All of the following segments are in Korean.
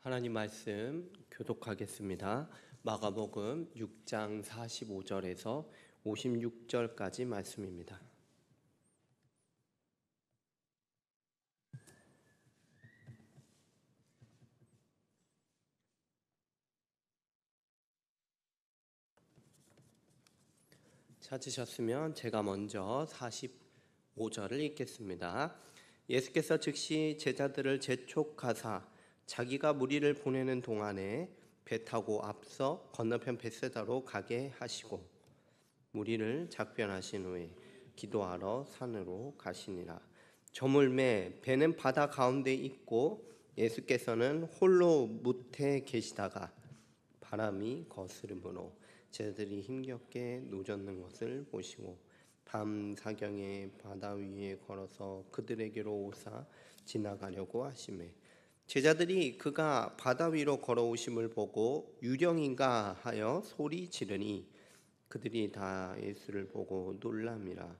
하나님 말씀 교독하겠습니다. 마가복음 6장 45절에서 56절까지 말씀입니다. 찾으셨으면 제가 먼저 45절을 읽겠습니다. 예수께서 즉시 제자들을 재촉하사 자기가 무리를 보내는 동안에 배 타고 앞서 건너편 벳세다로 가게 하시고 무리를 작별하신 후에 기도하러 산으로 가시니라. 저물매 배는 바다 가운데 있고 예수께서는 홀로 무태에 계시다가 바람이 거스름으로 제자들이 힘겹게 노젓는 것을 보시고 밤 사경에 바다 위에 걸어서 그들에게로 오사 지나가려고 하시매 제자들이 그가 바다 위로 걸어오심을 보고 유령인가 하여 소리 지르니 그들이 다 예수를 보고 놀람이라.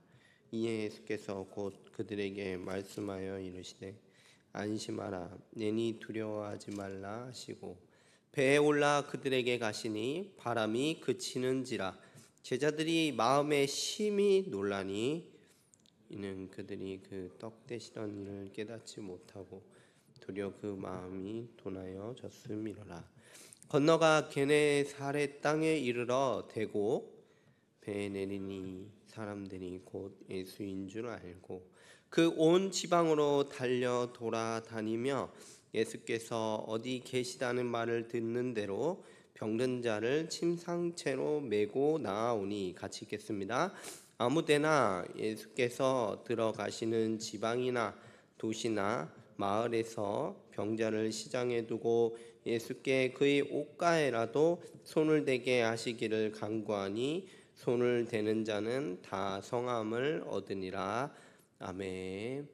이에 예수께서 곧 그들에게 말씀하여 이르시되 안심하라 내니 두려워하지 말라 하시고 배에 올라 그들에게 가시니 바람이 그치는지라. 제자들이 마음에 심히 놀라니 이는 그들이 그 떡 되시던 일을 깨닫지 못하고 도리어 그 마음이 둔하여 졌음이로라. 건너가 게네사렛 땅에 이르러 대고 배에 내리니 사람들이 곧 예수인 줄 알고 그 온 지방으로 달려 돌아다니며 예수께서 어디 계시다는 말을 듣는 대로 병든 자를 침상채로 메고 나아오니 같이 읽겠습니다. 아무데나 예수께서 들어가시는 지방이나 도시나 마을에서 병자를 시장에 두고 예수께 그의 옷가에라도 손을 대게 하시기를 간구하니 손을 대는 자는 다 성함을 얻으니라. 아멘.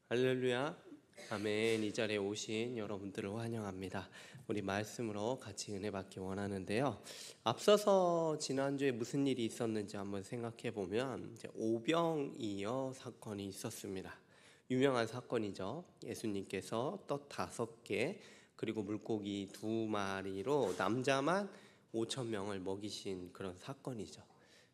할렐루야. 아멘. 이 자리에 오신 여러분들을 환영합니다. 우리 말씀으로 같이 은혜 받기 원하는데요. 앞서서 지난주에 무슨 일이 있었는지 한번 생각해 보면 오병이어 사건이 있었습니다. 유명한 사건이죠. 예수님께서 떡 5개 그리고 물고기 2마리로 남자만 5,000명을 먹이신 그런 사건이죠.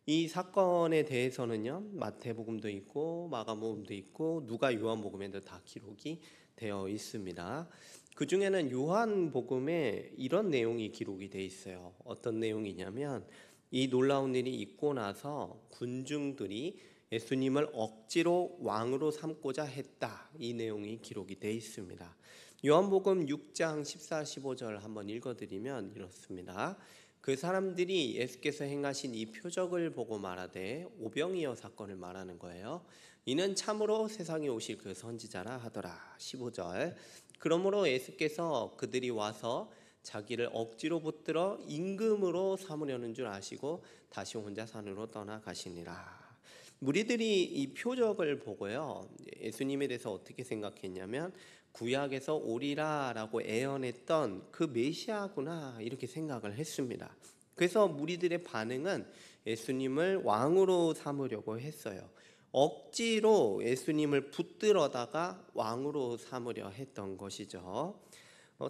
이 사건에 대해서는요, 마태복음도 있고 마가복음도 있고 누가 요한복음에도 다 기록이 되어 있습니다. 그 중에는 요한복음에 이런 내용이 기록이 되어 있어요. 어떤 내용이냐면 이 놀라운 일이 있고 나서 군중들이 예수님을 억지로 왕으로 삼고자 했다. 이 내용이 기록이 되어 있습니다. 요한복음 6장 14, 15절 한번 읽어드리면 이렇습니다. 그 사람들이 예수께서 행하신 이 표적을 보고 말하되 오병이어 사건을 말하는 거예요. 이는 참으로 세상에 오실 그 선지자라 하더라. 15절. 그러므로 예수께서 그들이 와서 자기를 억지로 붙들어 임금으로 삼으려는 줄 아시고 다시 혼자 산으로 떠나가시니라. 무리들이 이 표적을 보고요, 예수님에 대해서 어떻게 생각했냐면 구약에서 오리라라고 애언했던 그 메시아구나 이렇게 생각을 했습니다. 그래서 무리들의 반응은 예수님을 왕으로 삼으려고 했어요. 억지로 예수님을 붙들어다가 왕으로 삼으려 했던 것이죠.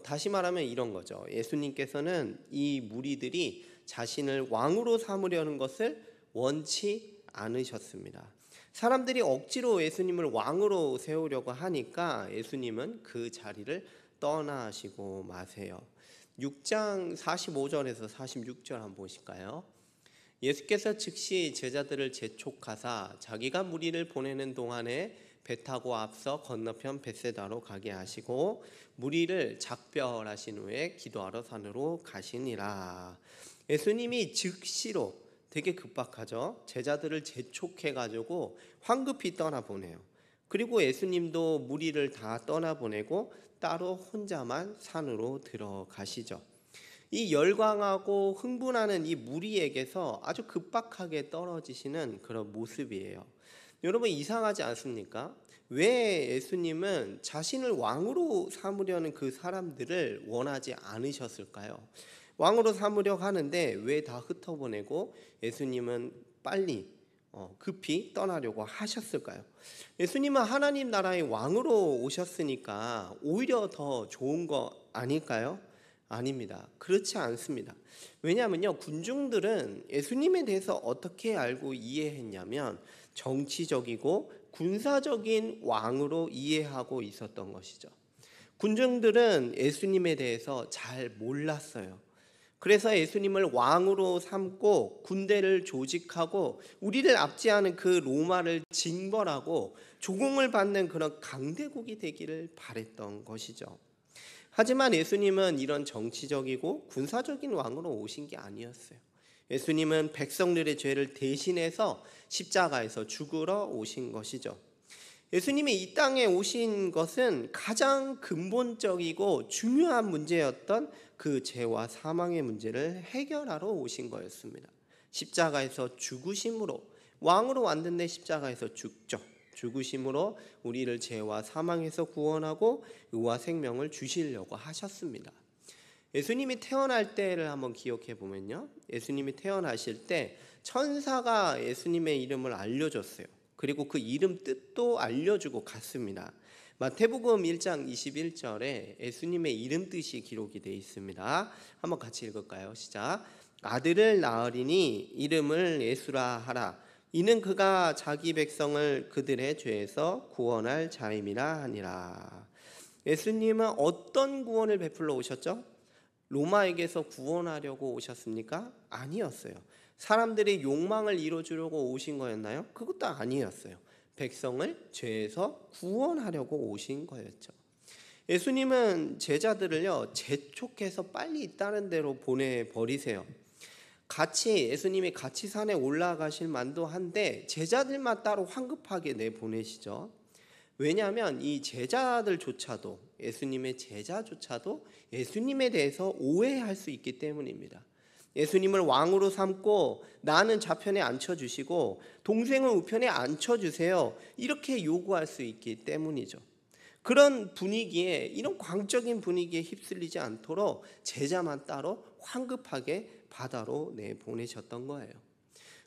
다시 말하면 이런 거죠. 예수님께서는 이 무리들이 자신을 왕으로 삼으려는 것을 원치 않으셨습니다. 사람들이 억지로 예수님을 왕으로 세우려고 하니까 예수님은 그 자리를 떠나시고 마세요. 6장 45절에서 46절 한번 보실까요? 예수께서 즉시 제자들을 재촉하사 자기가 무리를 보내는 동안에 배 타고 앞서 건너편 벳세다로 가게 하시고 무리를 작별하신 후에 기도하러 산으로 가시니라. 예수님이 즉시로 되게 급박하죠. 제자들을 재촉해가지고 황급히 떠나보내요. 그리고 예수님도 무리를 다 떠나보내고 따로 혼자만 산으로 들어가시죠. 이 열광하고 흥분하는 이 무리에게서 아주 급박하게 떨어지시는 그런 모습이에요. 여러분 이상하지 않습니까? 왜 예수님은 자신을 왕으로 삼으려는 그 사람들을 원하지 않으셨을까요? 왕으로 삼으려고 하는데 왜 다 흩어보내고 예수님은 빨리 급히 떠나려고 하셨을까요? 예수님은 하나님 나라의 왕으로 오셨으니까 오히려 더 좋은 거 아닐까요? 아닙니다. 그렇지 않습니다. 왜냐하면요, 군중들은 예수님에 대해서 어떻게 알고 이해했냐면 정치적이고 군사적인 왕으로 이해하고 있었던 것이죠. 군중들은 예수님에 대해서 잘 몰랐어요. 그래서 예수님을 왕으로 삼고 군대를 조직하고 우리를 압제하는 그 로마를 징벌하고 조공을 받는 그런 강대국이 되기를 바랬던 것이죠. 하지만 예수님은 이런 정치적이고 군사적인 왕으로 오신 게 아니었어요. 예수님은 백성들의 죄를 대신해서 십자가에서 죽으러 오신 것이죠. 예수님이 이 땅에 오신 것은 가장 근본적이고 중요한 문제였던 그 죄와 사망의 문제를 해결하러 오신 거였습니다. 십자가에서 죽으심으로, 왕으로 왔는데 십자가에서 죽으심으로 우리를 죄와 사망에서 구원하고 의와 생명을 주시려고 하셨습니다. 예수님이 태어날 때를 한번 기억해 보면요, 예수님이 태어나실 때 천사가 예수님의 이름을 알려줬어요. 그리고 그 이름 뜻도 알려주고 갔습니다. 마태복음 1장 21절에 예수님의 이름 뜻이 기록이 되어 있습니다. 한번 같이 읽을까요? 시작. 아들을 낳으리니 이름을 예수라 하라. 이는 그가 자기 백성을 그들의 죄에서 구원할 자임이라 하니라. 예수님은 어떤 구원을 베풀러 오셨죠? 로마에게서 구원하려고 오셨습니까? 아니었어요. 사람들의 욕망을 이루어주려고 오신 거였나요? 그것도 아니었어요. 백성을 죄에서 구원하려고 오신 거였죠. 예수님은 제자들을요, 재촉해서 빨리 다른 데로 보내버리세요. 예수님이 같이 산에 올라가실 만도 한데 제자들만 따로 황급하게 내보내시죠. 왜냐하면 이 제자들조차도, 예수님의 제자조차도 예수님에 대해서 오해할 수 있기 때문입니다. 예수님을 왕으로 삼고 나는 좌편에 앉혀주시고 동생을 우편에 앉혀주세요, 이렇게 요구할 수 있기 때문이죠. 그런 분위기에, 이런 광적인 분위기에 휩쓸리지 않도록 제자만 따로 황급하게 바다로 내보내셨던 거예요.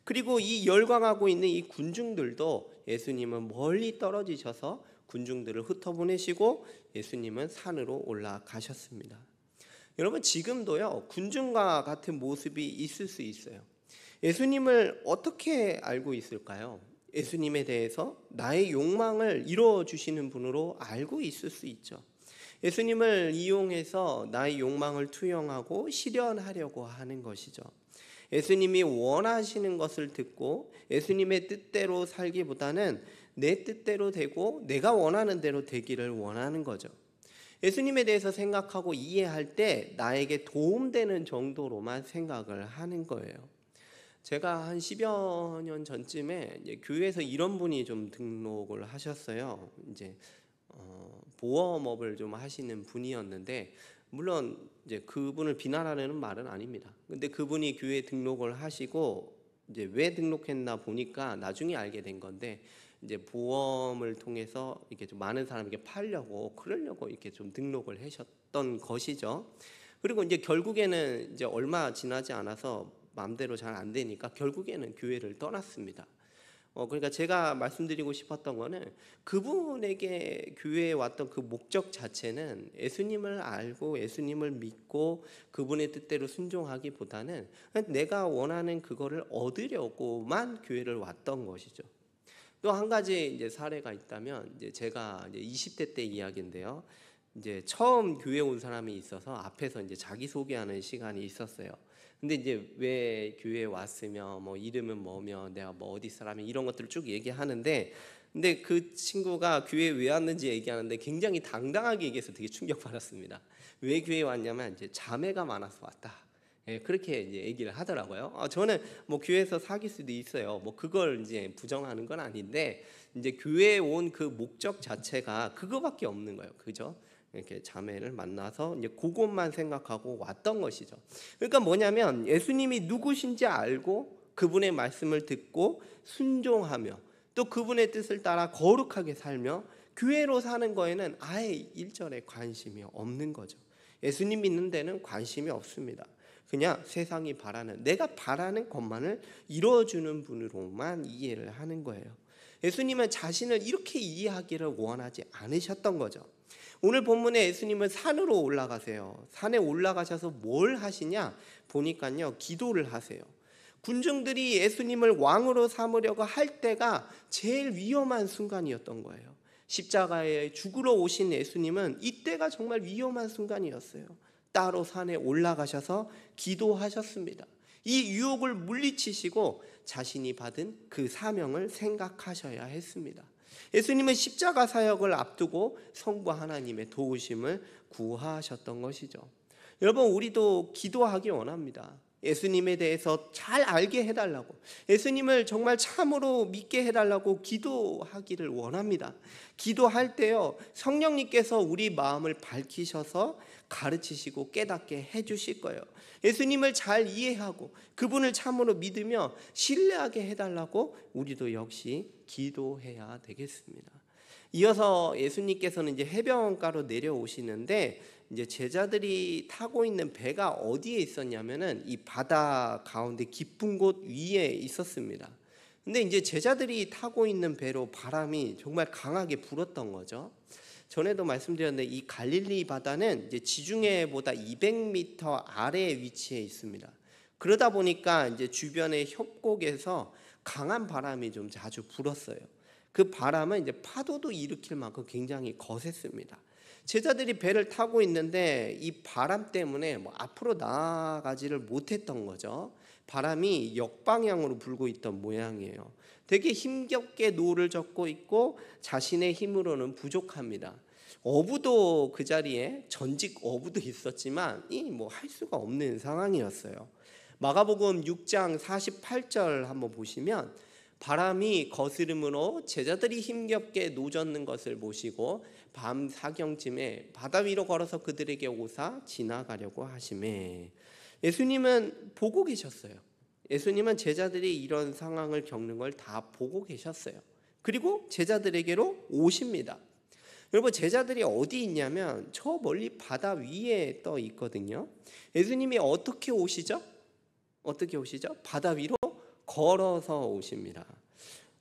그리고 이 열광하고 있는 이 군중들도 예수님은 멀리 떨어지셔서 군중들을 흩어보내시고 예수님은 산으로 올라가셨습니다. 여러분, 지금도요, 군중과 같은 모습이 있을 수 있어요. 예수님을 어떻게 알고 있을까요? 예수님에 대해서 나의 욕망을 이루어주시는 분으로 알고 있을 수 있죠. 예수님을 이용해서 나의 욕망을 투영하고 실현하려고 하는 것이죠. 예수님이 원하시는 것을 듣고 예수님의 뜻대로 살기보다는 내 뜻대로 되고 내가 원하는 대로 되기를 원하는 거죠. 예수님에 대해서 생각하고 이해할 때 나에게 도움되는 정도로만 생각을 하는 거예요. 제가 한 10여 년 전쯤에 교회에서 이런 분이 좀 등록을 하셨어요. 이제 보험업을 좀 하시는 분이었는데, 물론 이제 그분을 비난하려는 말은 아닙니다. 근데 그분이 교회에 등록을 하시고 이제 왜 등록했나 보니까 나중에 알게 된 건데, 이제 보험을 통해서 이렇게 좀 많은 사람에게 그러려고 이렇게 좀 등록을 하셨던 것이죠. 그리고 이제 결국에는 이제 얼마 지나지 않아서 마음대로 잘 안 되니까 결국에는 교회를 떠났습니다. 그러니까 제가 말씀드리고 싶었던 거는, 그분에게 교회에 왔던 그 목적 자체는 예수님을 알고 예수님을 믿고 그분의 뜻대로 순종하기보다는 내가 원하는 그거를 얻으려고만 교회를 왔던 것이죠. 또 한 가지 이제 사례가 있다면, 이제 제가 이제 20대 때 이야기인데요. 이제 처음 교회 온 사람이 있어서 앞에서 이제 자기 소개하는 시간이 있었어요. 근데 이제 왜 교회에 왔으며 뭐 이름은 뭐며 내가 뭐 어디 사람이, 이런 것들을 쭉 얘기하는데, 근데 그 친구가 교회에 왜 왔는지 얘기하는데 굉장히 당당하게 얘기해서 되게 충격받았습니다. 왜 교회에 왔냐면 이제 자매가 많아서 왔다. 예, 그렇게 이제 얘기를 하더라고요. 저는 뭐 교회에서 사귈 수도 있어요. 뭐 그걸 이제 부정하는 건 아닌데, 이제 교회에 온 그 목적 자체가 그거밖에 없는 거예요. 그죠? 이렇게 자매를 만나서 이제 그것만 생각하고 왔던 것이죠. 그러니까 뭐냐면, 예수님이 누구신지 알고 그분의 말씀을 듣고 순종하며 또 그분의 뜻을 따라 거룩하게 살며 교회로 사는 거에는 아예 일절에 관심이 없는 거죠. 예수님 믿는 데는 관심이 없습니다. 그냥 세상이 바라는, 내가 바라는 것만을 이루어주는 분으로만 이해를 하는 거예요. 예수님은 자신을 이렇게 이해하기를 원하지 않으셨던 거죠. 오늘 본문에 예수님은 산으로 올라가세요. 산에 올라가셔서 뭘 하시냐 보니까요, 기도를 하세요. 군중들이 예수님을 왕으로 삼으려고 할 때가 제일 위험한 순간이었던 거예요. 십자가에 죽으러 오신 예수님은 이때가 정말 위험한 순간이었어요. 따로 산에 올라가셔서 기도하셨습니다. 이 유혹을 물리치시고 자신이 받은 그 사명을 생각하셔야 했습니다. 예수님은 십자가 사역을 앞두고 성부 하나님의 도우심을 구하셨던 것이죠. 여러분, 우리도 기도하기 원합니다. 예수님에 대해서 잘 알게 해달라고, 예수님을 정말 참으로 믿게 해달라고 기도하기를 원합니다. 기도할 때요, 성령님께서 우리 마음을 밝히셔서 가르치시고 깨닫게 해주실 거예요. 예수님을 잘 이해하고 그분을 참으로 믿으며 신뢰하게 해달라고 우리도 역시 기도해야 되겠습니다. 이어서 예수님께서는 이제 해변가로 내려오시는데, 이제 제자들이 타고 있는 배가 어디에 있었냐면은 이 바다 가운데 깊은 곳 위에 있었습니다. 근데 이제 제자들이 타고 있는 배로 바람이 정말 강하게 불었던 거죠. 전에도 말씀드렸는데 이 갈릴리 바다는 이제 지중해보다 200m 아래에 위치해 있습니다. 그러다 보니까 이제 주변의 협곡에서 강한 바람이 좀 자주 불었어요. 그 바람은 이제 파도도 일으킬 만큼 굉장히 거셌습니다. 제자들이 배를 타고 있는데 이 바람 때문에 앞으로 나아가지를 못했던 거죠. 바람이 역방향으로 불고 있던 모양이에요. 되게 힘겹게 노를 젓고 있고 자신의 힘으로는 부족합니다. 어부도 그 자리에, 전직 어부도 있었지만 할 수가 없는 상황이었어요. 마가복음 6장 48절 한번 보시면, 바람이 거스름으로 제자들이 힘겹게 노젓는 것을 보시고 밤 사경쯤에 바다 위로 걸어서 그들에게 오사 지나가려고 하시매. 예수님은 보고 계셨어요. 예수님은 제자들이 이런 상황을 겪는 걸 다 보고 계셨어요. 그리고 제자들에게로 오십니다. 여러분, 제자들이 어디 있냐면 저 멀리 바다 위에 떠 있거든요. 예수님이 어떻게 오시죠? 어떻게 오시죠? 바다 위로 걸어서 오십니다.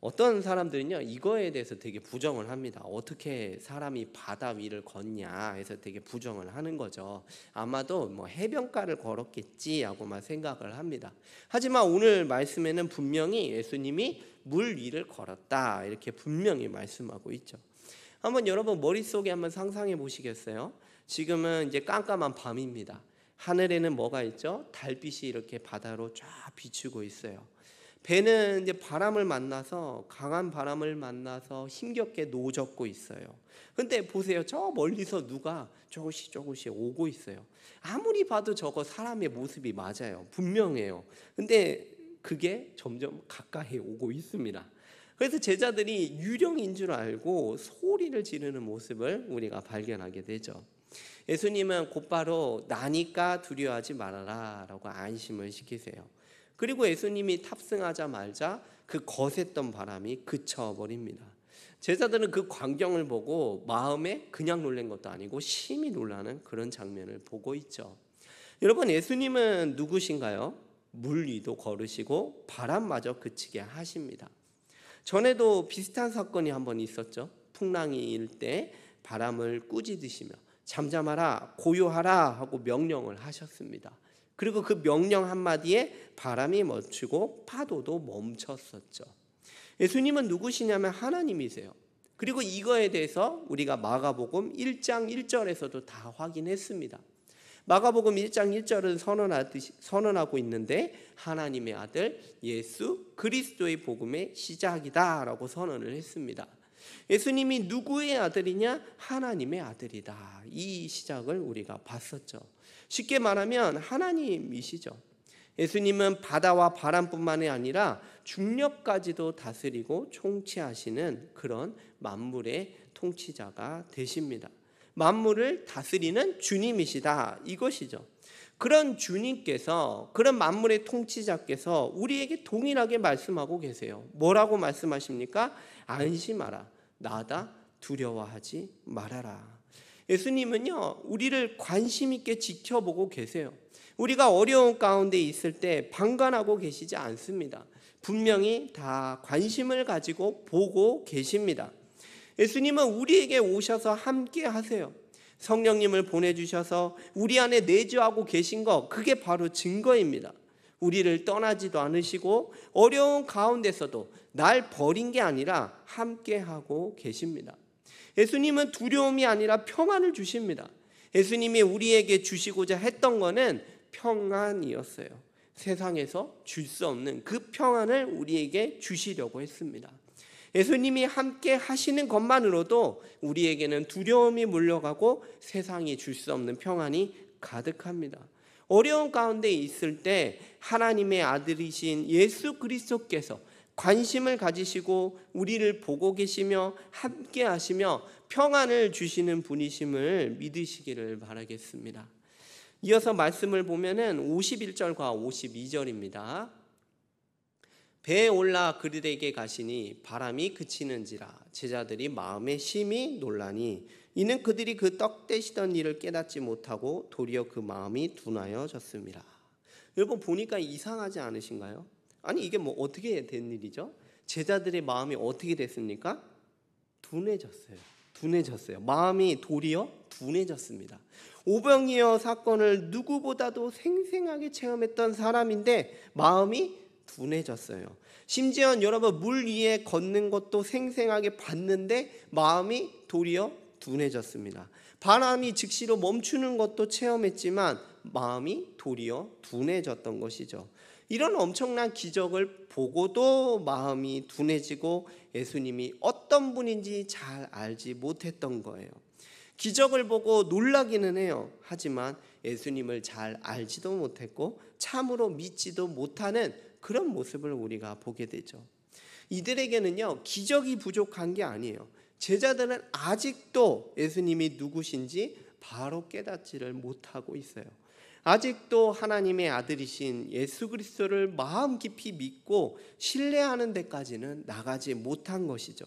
어떤 사람들은요, 이거에 대해서 되게 부정을 합니다. 어떻게 사람이 바다 위를 걷냐 해서 되게 부정을 하는 거죠. 아마도 해변가를 걸었겠지 하고만 생각을 합니다. 하지만 오늘 말씀에는 분명히 예수님이 물 위를 걸었다 이렇게 분명히 말씀하고 있죠. 한번 여러분 머릿속에 한번 상상해 보시겠어요? 지금은 이제 깜깜한 밤입니다. 하늘에는 뭐가 있죠? 달빛이 이렇게 바다로 쫙 비추고 있어요. 배는 이제 바람을 만나서, 강한 바람을 만나서 힘겹게 노젓고 있어요. 근데 보세요, 저 멀리서 누가 조금씩 오고 있어요. 아무리 봐도 저거 사람의 모습이 맞아요. 분명해요. 근데 그게 점점 가까이 오고 있습니다. 그래서 제자들이 유령인 줄 알고 소리를 지르는 모습을 우리가 발견하게 되죠. 예수님은 곧바로 나니까 두려워하지 말아라 라고 안심을 시키세요. 그리고 예수님이 탑승하자마자 그 거셌던 바람이 그쳐버립니다. 제자들은 그 광경을 보고 마음에 그냥 놀란 것도 아니고 심히 놀라는 그런 장면을 보고 있죠. 여러분, 예수님은 누구신가요? 물 위도 걸으시고 바람마저 그치게 하십니다. 전에도 비슷한 사건이 한번 있었죠. 풍랑이 일 때 바람을 꾸짖으시며 잠잠하라, 고요하라 하고 명령을 하셨습니다. 그리고 그 명령 한마디에 바람이 멈추고 파도도 멈췄었죠. 예수님은 누구시냐면 하나님이세요. 그리고 이거에 대해서 우리가 마가복음 1장 1절에서도 다 확인했습니다. 마가복음 1장 1절은 선언하고 있는데, 하나님의 아들 예수 그리스도의 복음의 시작이다 라고 선언을 했습니다. 예수님이 누구의 아들이냐? 하나님의 아들이다. 이 시작을 우리가 봤었죠. 쉽게 말하면 하나님이시죠. 예수님은 바다와 바람뿐만이 아니라 중력까지도 다스리고 통치하시는 그런 만물의 통치자가 되십니다. 만물을 다스리는 주님이시다, 이것이죠. 그런 주님께서, 그런 만물의 통치자께서 우리에게 동일하게 말씀하고 계세요. 뭐라고 말씀하십니까? 안심하라, 나다, 두려워하지 말아라. 예수님은요, 우리를 관심 있게 지켜보고 계세요. 우리가 어려운 가운데 있을 때 방관하고 계시지 않습니다. 분명히 다 관심을 가지고 보고 계십니다. 예수님은 우리에게 오셔서 함께 하세요. 성령님을 보내주셔서 우리 안에 내주하고 계신 것, 그게 바로 증거입니다. 우리를 떠나지도 않으시고 어려운 가운데서도 날 버린 게 아니라 함께 하고 계십니다. 예수님은 두려움이 아니라 평안을 주십니다. 예수님이 우리에게 주시고자 했던 것은 평안이었어요. 세상에서 줄 수 없는 그 평안을 우리에게 주시려고 했습니다. 예수님이 함께 하시는 것만으로도 우리에게는 두려움이 물러가고 세상이 줄 수 없는 평안이 가득합니다. 어려운 가운데 있을 때 하나님의 아들이신 예수 그리스도께서 관심을 가지시고 우리를 보고 계시며 함께 하시며 평안을 주시는 분이심을 믿으시기를 바라겠습니다. 이어서 말씀을 보면은 51절과 52절입니다. 배에 올라 그들에게 가시니 바람이 그치는지라 제자들이 마음에 심히 놀라니 이는 그들이 그 떡 떼시던 일을 깨닫지 못하고 도리어 그 마음이 둔하여졌습니다. 여러분 보니까 이상하지 않으신가요? 아니 이게 뭐 어떻게 된 일이죠? 제자들의 마음이 어떻게 됐습니까? 둔해졌어요. 마음이 도리어 둔해졌습니다. 오병이어 사건을 누구보다도 생생하게 체험했던 사람인데 마음이 둔해졌어요. 심지어 여러분 물 위에 걷는 것도 생생하게 봤는데 마음이 도리어 둔해졌습니다. 바람이 즉시로 멈추는 것도 체험했지만 마음이 도리어 둔해졌던 것이죠. 이런 엄청난 기적을 보고도 마음이 둔해지고 예수님이 어떤 분인지 잘 알지 못했던 거예요. 기적을 보고 놀라기는 해요. 하지만 예수님을 잘 알지도 못했고 참으로 믿지도 못하는 그런 모습을 우리가 보게 되죠. 이들에게는요, 기적이 부족한 게 아니에요. 제자들은 아직도 예수님이 누구신지 바로 깨닫지를 못하고 있어요. 아직도 하나님의 아들이신 예수 그리스도를 마음 깊이 믿고 신뢰하는 데까지는 나가지 못한 것이죠.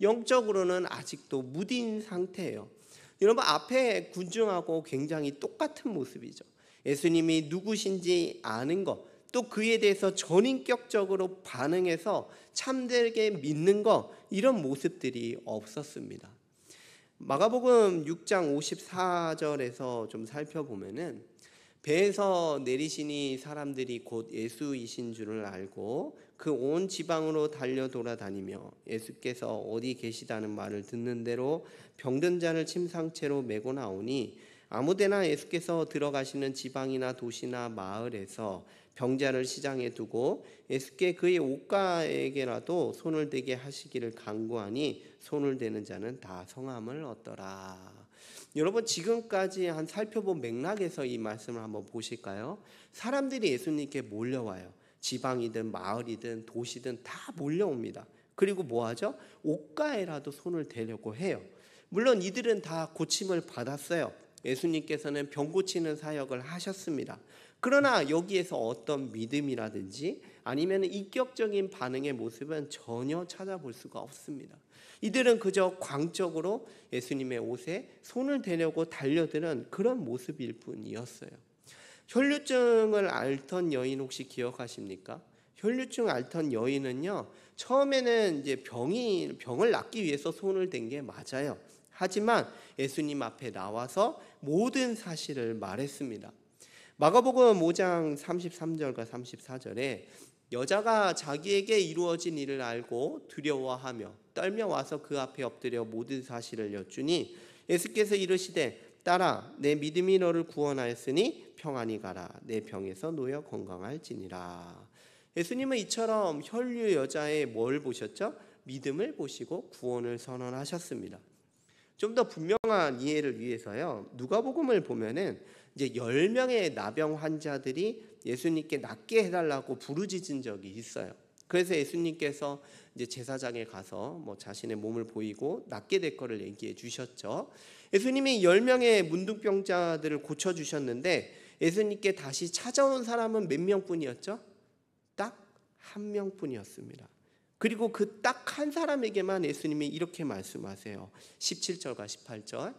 영적으로는 아직도 무딘 상태예요. 여러분 앞에 군중하고 굉장히 똑같은 모습이죠. 예수님이 누구신지 아는 것, 또 그에 대해서 전인격적으로 반응해서 참되게 믿는 것, 이런 모습들이 없었습니다. 마가복음 6장 54절에서 좀 살펴보면은 배에서 내리시니 사람들이 곧 예수이신 줄을 알고 그 온 지방으로 달려 돌아다니며 예수께서 어디 계시다는 말을 듣는 대로 병든 자를 침상채로 메고 나오니 아무데나 예수께서 들어가시는 지방이나 도시나 마을에서 병자를 시장에 두고 예수께 그의 옷가에게라도 손을 대게 하시기를 간구하니 손을 대는 자는 다 성함을 얻더라. 여러분 지금까지 한 살펴본 맥락에서 이 말씀을 한번 보실까요? 사람들이 예수님께 몰려와요. 지방이든 마을이든 도시든 다 몰려옵니다. 그리고 뭐하죠? 옷가에라도 손을 대려고 해요. 물론 이들은 다 고침을 받았어요. 예수님께서는 병 고치는 사역을 하셨습니다. 그러나 여기에서 어떤 믿음이라든지 아니면 인격적인 반응의 모습은 전혀 찾아볼 수가 없습니다. 이들은 그저 광적으로 예수님의 옷에 손을 대려고 달려드는 그런 모습일 뿐이었어요. 혈류증을 앓던 여인 혹시 기억하십니까? 혈류증 앓던 여인은요, 처음에는 이제 병을 낫기 위해서 손을 댄 게 맞아요. 하지만 예수님 앞에 나와서 모든 사실을 말했습니다. 마가복음 5장 33절과 34절에 여자가 자기에게 이루어진 일을 알고 두려워하며 떨며 와서 그 앞에 엎드려 모든 사실을 여쭈니 예수께서 이르시되 딸아 내 믿음이 너를 구원하였으니 평안히 가라 내 병에서 놓여 건강할지니라. 예수님은 이처럼 혈류 여자의 뭘 보셨죠? 믿음을 보시고 구원을 선언하셨습니다. 좀 더 분명한 이해를 위해서요, 누가복음을 보면은 이제 10명의 나병 환자들이 예수님께 낫게 해달라고 부르짖은 적이 있어요. 그래서 예수님께서 이제 제사장에 가서 뭐 자신의 몸을 보이고 낫게 될 거를 얘기해 주셨죠. 예수님이 10명의 문둥병자들을 고쳐 주셨는데 예수님께 다시 찾아온 사람은 몇 명뿐이었죠? 딱 한 명뿐이었습니다. 그리고 그 딱 한 사람에게만 예수님이 이렇게 말씀하세요. 17절과 18절.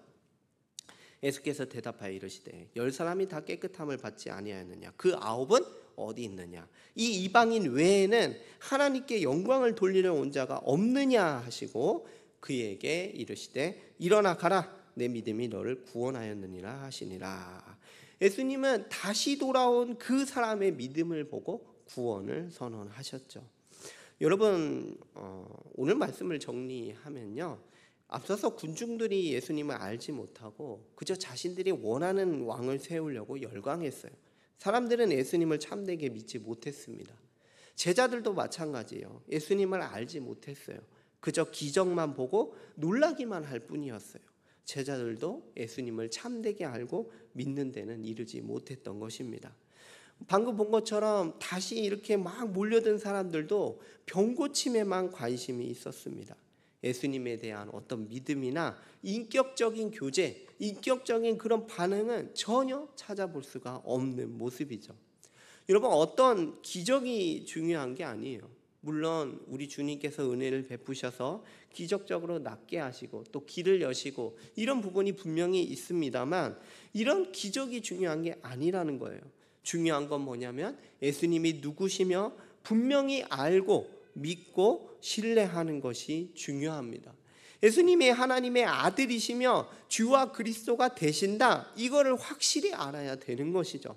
예수께서 대답하여 이르시되 10사람이 다 깨끗함을 받지 아니하였느냐? 그 9은 어디 있느냐? 이 이방인 외에는 하나님께 영광을 돌리려 온 자가 없느냐 하시고 그에게 이르시되 일어나 가라, 내 믿음이 너를 구원하였느니라 하시니라. 예수님은 다시 돌아온 그 사람의 믿음을 보고 구원을 선언하셨죠. 여러분, 오늘 말씀을 정리하면요, 앞서서 군중들이 예수님을 알지 못하고 그저 자신들이 원하는 왕을 세우려고 열광했어요. 사람들은 예수님을 참되게 믿지 못했습니다. 제자들도 마찬가지예요. 예수님을 알지 못했어요. 그저 기적만 보고 놀라기만 할 뿐이었어요. 제자들도 예수님을 참되게 알고 믿는 데는 이르지 못했던 것입니다. 방금 본 것처럼 다시 이렇게 막 몰려든 사람들도 병고침에만 관심이 있었습니다. 예수님에 대한 어떤 믿음이나 인격적인 교제, 인격적인 그런 반응은 전혀 찾아볼 수가 없는 모습이죠. 여러분, 어떤 기적이 중요한 게 아니에요. 물론 우리 주님께서 은혜를 베푸셔서 기적적으로 낫게 하시고 또 길을 여시고 이런 부분이 분명히 있습니다만, 이런 기적이 중요한 게 아니라는 거예요. 중요한 건 뭐냐면 예수님이 누구시며 분명히 알고 믿고 신뢰하는 것이 중요합니다. 예수님이 하나님의 아들이시며 주와 그리스도가 되신다, 이거를 확실히 알아야 되는 것이죠.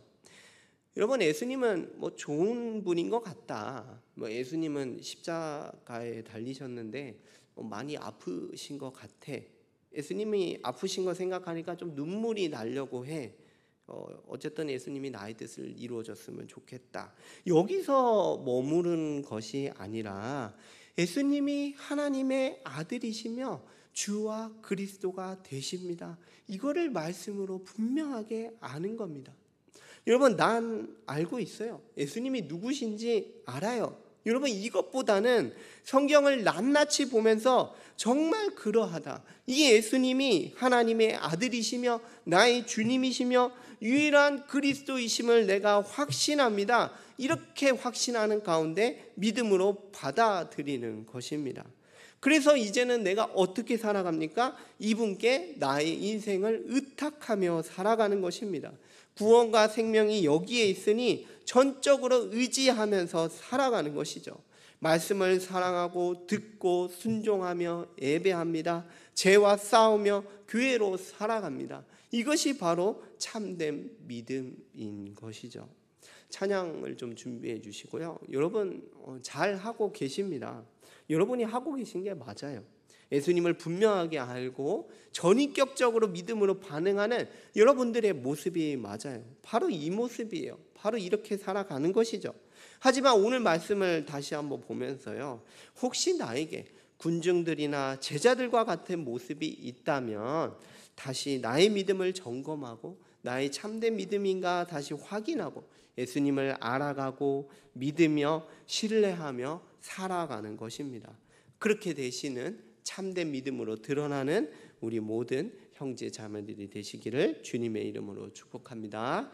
여러분, 예수님은 좋은 분인 것 같다. 예수님은 십자가에 달리셨는데 많이 아프신 것 같아. 예수님이 아프신 거 생각하니까 좀 눈물이 나려고 해. 어쨌든 예수님이 나의 뜻을 이루어졌으면 좋겠다. 여기서 머무른 것이 아니라 예수님이 하나님의 아들이시며 주와 그리스도가 되십니다. 이거를 말씀으로 분명하게 아는 겁니다. 여러분, 난 알고 있어요. 예수님이 누구신지 알아요. 여러분, 이것보다는 성경을 낱낱이 보면서 정말 그러하다, 이게 예수님이 하나님의 아들이시며 나의 주님이시며 유일한 그리스도이심을 내가 확신합니다. 이렇게 확신하는 가운데 믿음으로 받아들이는 것입니다. 그래서 이제는 내가 어떻게 살아갑니까? 이분께 나의 인생을 의탁하며 살아가는 것입니다. 구원과 생명이 여기에 있으니 전적으로 의지하면서 살아가는 것이죠. 말씀을 사랑하고 듣고 순종하며 예배합니다. 죄와 싸우며 교회로 살아갑니다. 이것이 바로 참된 믿음인 것이죠. 찬양을 좀 준비해 주시고요. 여러분, 잘 하고 계십니다. 여러분이 하고 계신 게 맞아요. 예수님을 분명하게 알고 전인격적으로 믿음으로 반응하는 여러분들의 모습이 맞아요. 바로 이 모습이에요. 바로 이렇게 살아가는 것이죠. 하지만 오늘 말씀을 다시 한번 보면서요, 혹시 나에게 군중들이나 제자들과 같은 모습이 있다면 다시 나의 믿음을 점검하고 나의 참된 믿음인가 다시 확인하고 예수님을 알아가고 믿으며 신뢰하며 살아가는 것입니다. 그렇게 되시는 참된 믿음으로 드러나는 우리 모든 형제 자매들이 되시기를 주님의 이름으로 축복합니다.